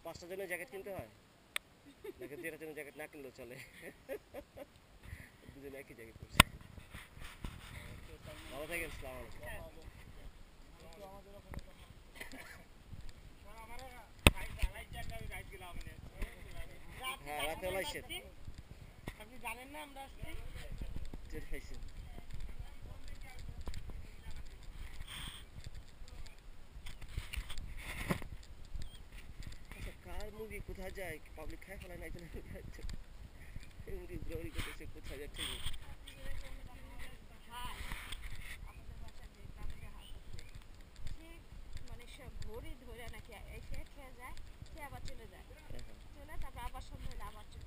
পাঁচটার জন্য জ্যাকেট কিনতে হয় নাকি যেটার জন্য জ্যাকেট না কিনলেও চলে দুজনে একই জ্যাকেট পরছে ভালো থাকেন আসসালামু আলাইকুম হ্যাঁ রাতে লাইছেন আপনি জানেন না আমরা আসছি টের খাইছেন আচ্ছা কার মুরগি কোথায় যায় পাবলিক খায় ফেলায় না এখানে মুরগি গ্রহণী করতেছে কোথায় যাচ্ছে মানে সব ঘড়ি ধরে নাকি এসে খেয়ে যায় খেয়ে আবার চলে যায় চলে তারপর আবার সন্ধ্যা হলে আবার চলে